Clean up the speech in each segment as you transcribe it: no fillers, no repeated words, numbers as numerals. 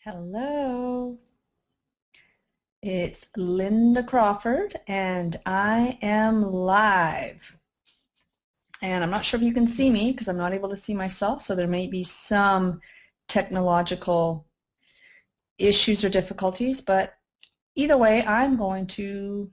Hello, it's Linda Crawford and I am live. And I'm not sure if you can see me because I'm not able to see myself, so there may be some technological issues or difficulties, but either way, I'm going to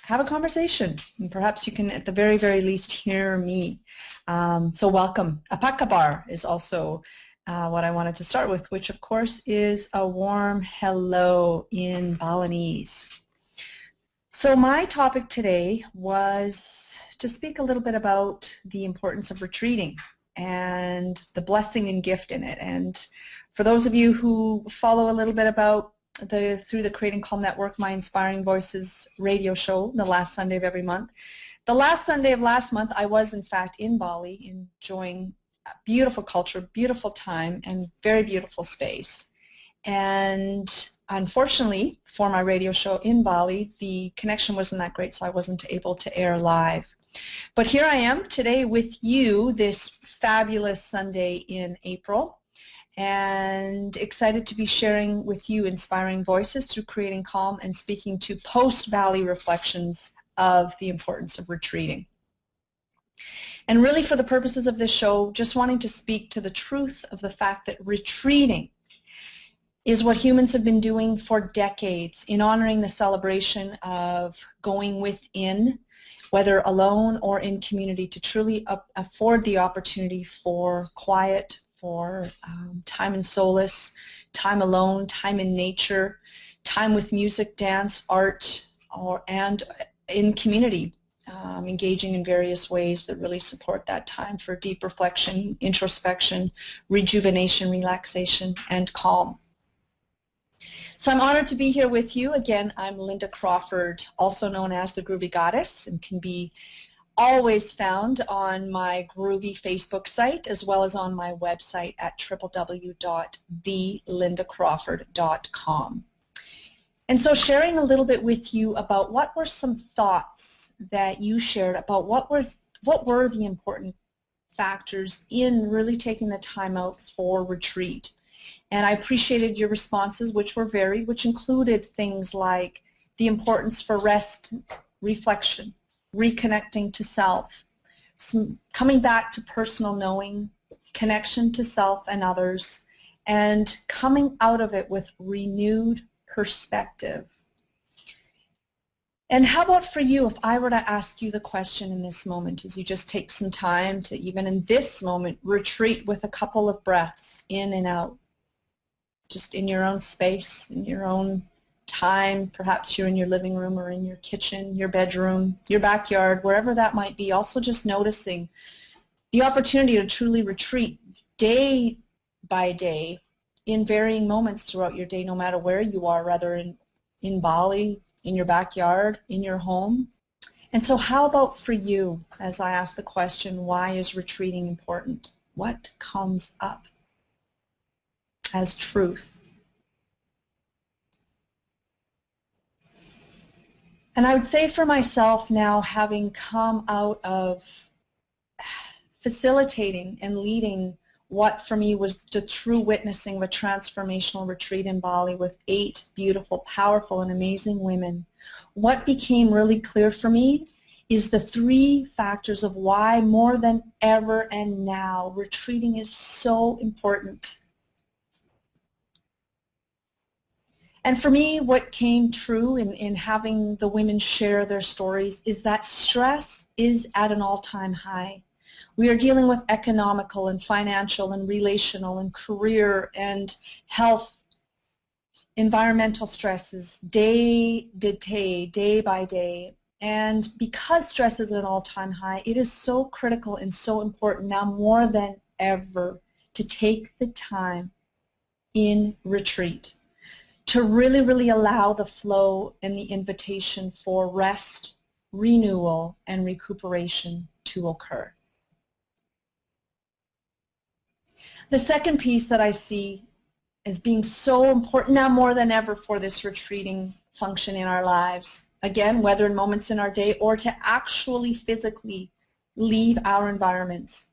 have a conversation and perhaps you can at the very, very least hear me. So welcome. Apakabar is also what I wanted to start with, which of course is a warm hello in Balinese. So my topic today was to speak a little bit about the importance of retreating and the blessing and gift in it. And for those of you who follow a little bit about through the Creating Calm Network, my Inspiring Voices radio show, the last Sunday of every month. The last Sunday of last month, I was in fact in Bali enjoying beautiful culture, beautiful time, and very beautiful space. And unfortunately, for my radio show in Bali, the connection wasn't that great, so I wasn't able to air live. But here I am today with you this fabulous Sunday in April, and excited to be sharing with you inspiring voices through Creating Calm and speaking to post-Bali reflections of the importance of retreating. And really for the purposes of this show, just wanting to speak to the truth of the fact that retreating is what humans have been doing for decades in honoring the celebration of going within, whether alone or in community, to truly afford the opportunity for quiet, for time and solace, time alone, time in nature, time with music, dance, art, and in community. Engaging in various ways that really support that time for deep reflection, introspection, rejuvenation, relaxation, and calm. So I'm honored to be here with you. Again, I'm Linda Crawford, also known as the Groovy Goddess, and can be always found on my Groovy Facebook site as well as on my website at www.thelindacrawford.com. And so sharing a little bit with you about what were some thoughts that you shared about what were the important factors in really taking the time out for retreat. And I appreciated your responses, which were varied, which included things like the importance for rest, reflection, reconnecting to self, coming back to personal knowing, connection to self and others, and coming out of it with renewed perspective. And how about for you, if I were to ask you the question in this moment, as you just take some time to, even in this moment, retreat with a couple of breaths in and out, just in your own space, in your own time. Perhaps you're in your living room or in your kitchen, your bedroom, your backyard, wherever that might be. Also just noticing the opportunity to truly retreat day by day in varying moments throughout your day, no matter where you are, whether in Bali, in your backyard, in your home. And so how about for you, as I ask the question, why is retreating important? What comes up as truth? And I would say for myself now, having come out of facilitating and leading what for me was the true witnessing of a transformational retreat in Bali with 8 beautiful, powerful, and amazing women, what became really clear for me is the 3 factors of why more than ever and now retreating is so important. And for me, what came true in having the women share their stories is that stress is at an all-time high. We are dealing with economical and financial and relational and career and health, environmental stresses day by day. And because stress is at an all-time high, it is so critical and so important now more than ever to take the time in retreat, to really, really allow the flow and the invitation for rest, renewal, and recuperation to occur. The second piece that I see as being so important now more than ever for this retreating function in our lives, again, whether in moments in our day or to actually physically leave our environments,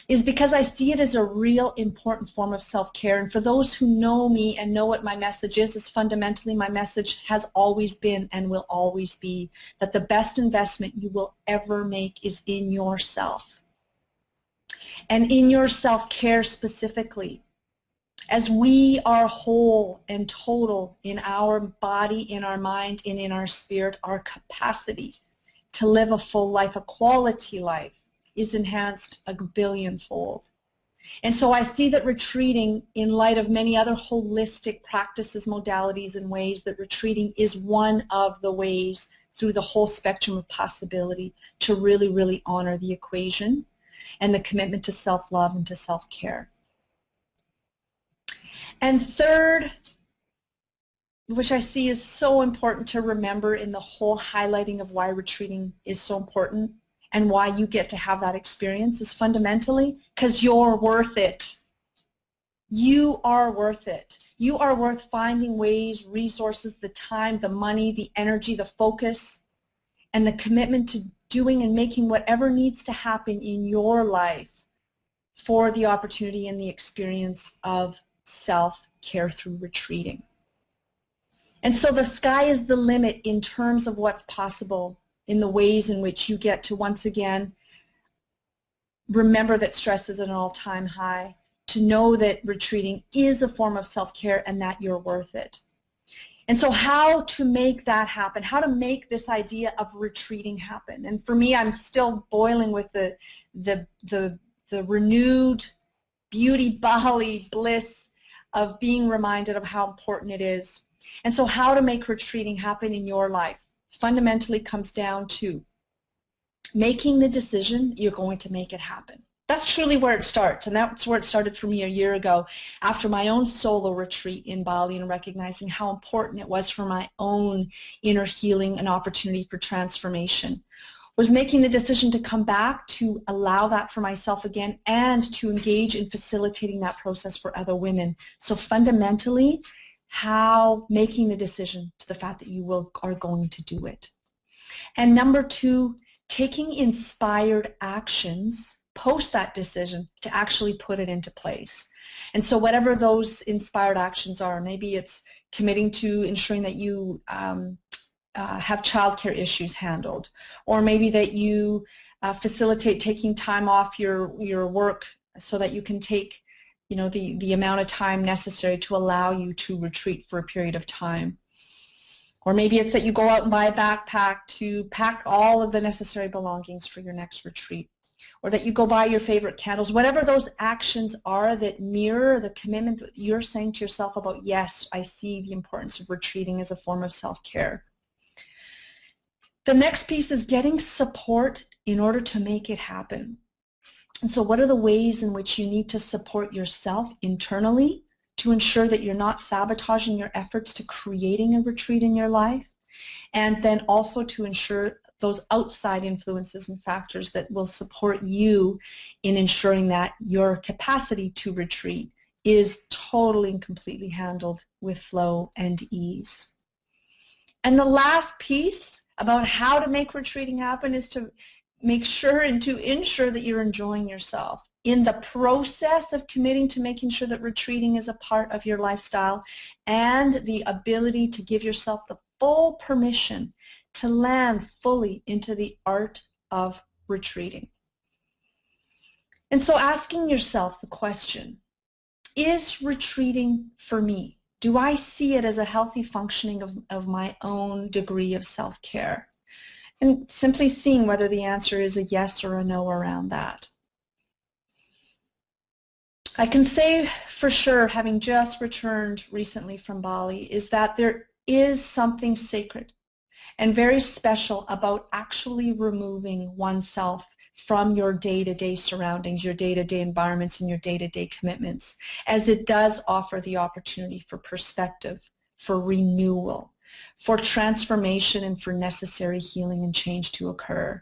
is because I see it as a real important form of self-care. And for those who know me and know what my message is fundamentally my message has always been and will always be that the best investment you will ever make is in yourself. And in your self-care specifically. As we are whole and total in our body, in our mind, and in our spirit, our capacity to live a full life, a quality life, is enhanced a billionfold. And so I see that retreating, in light of many other holistic practices, modalities, and ways, that retreating is one of the ways through the whole spectrum of possibility to really, really honor the equation and the commitment to self-love and to self-care. And third, which I see is so important to remember in the whole highlighting of why retreating is so important and why you get to have that experience, is fundamentally because you're worth it. You are worth it. You are worth finding ways, resources, the time, the money, the energy, the focus, and the commitment to doing and making whatever needs to happen in your life for the opportunity and the experience of self-care through retreating. And so the sky is the limit in terms of what's possible in the ways in which you get to, once again, remember that stress is at an all-time high, to know that retreating is a form of self-care and that you're worth it. And so how to make that happen, how to make this idea of retreating happen. And for me, I'm still boiling with the renewed beauty, Bali bliss of being reminded of how important it is. And so how to make retreating happen in your life fundamentally comes down to making the decision you're going to make it happen. That's truly where it starts, and that's where it started for me a year ago after my own solo retreat in Bali, and recognizing how important it was for my own inner healing and opportunity for transformation. Was making the decision to come back, to allow that for myself again, and to engage in facilitating that process for other women. So fundamentally, how making the decision to the fact that you are going to do it. And number two, taking inspired actions post that decision to actually put it into place. And so whatever those inspired actions are, maybe it's committing to ensuring that you have childcare issues handled, or maybe that you facilitate taking time off your work so that you can take, you know, the amount of time necessary to allow you to retreat for a period of time. Or maybe it's that you go out and buy a backpack to pack all of the necessary belongings for your next retreat, or that you go buy your favorite candles. Whatever those actions are that mirror the commitment that you're saying to yourself about, yes, I see the importance of retreating as a form of self-care. The next piece is getting support in order to make it happen. And so what are the ways in which you need to support yourself internally to ensure that you're not sabotaging your efforts to creating a retreat in your life, and then also to ensure those outside influences and factors that will support you in ensuring that your capacity to retreat is totally and completely handled with flow and ease. And the last piece about how to make retreating happen is to make sure and to ensure that you're enjoying yourself in the process of committing to making sure that retreating is a part of your lifestyle, and the ability to give yourself the full permission to land fully into the art of retreating. And so asking yourself the question, is retreating for me? Do I see it as a healthy functioning of my own degree of self-care? And simply seeing whether the answer is a yes or a no around that. I can say for sure, having just returned recently from Bali, is that there is something sacred and very special about actually removing oneself from your day-to-day surroundings, your day-to-day environments, and your day-to-day commitments, as it does offer the opportunity for perspective, for renewal, for transformation, and for necessary healing and change to occur.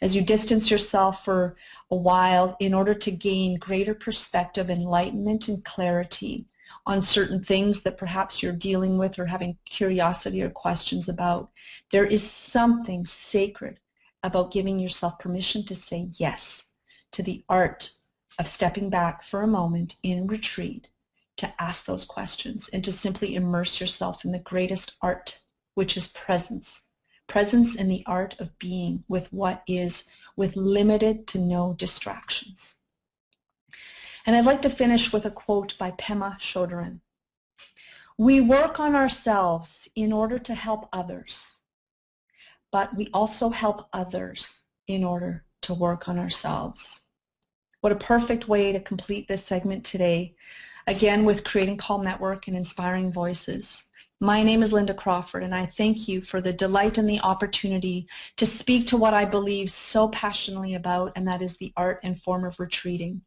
As you distance yourself for a while in order to gain greater perspective, enlightenment, and clarity on certain things that perhaps you're dealing with or having curiosity or questions about, there is something sacred about giving yourself permission to say yes to the art of stepping back for a moment in retreat to ask those questions and to simply immerse yourself in the greatest art, which is presence. Presence in the art of being with what is, with limited to no distractions. And I'd like to finish with a quote by Pema Chodron. We work on ourselves in order to help others, but we also help others in order to work on ourselves. What a perfect way to complete this segment today, again with Creating Calm Network and Inspiring Voices. My name is Linda Crawford, and I thank you for the delight and the opportunity to speak to what I believe so passionately about, and that is the art and form of retreating.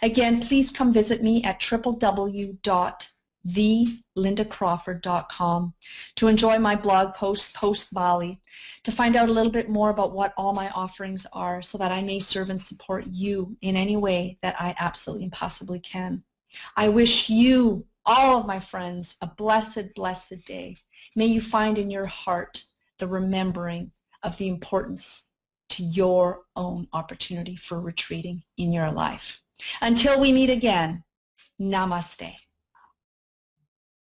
Again, please come visit me at www.thelindacrawford.com to enjoy my blog posts post-Bali, to find out a little bit more about what all my offerings are so that I may serve and support you in any way that I absolutely and possibly can. I wish you, all of my friends, a blessed, blessed day. May you find in your heart the remembering of the importance to your own opportunity for retreating in your life. Until we meet again, namaste.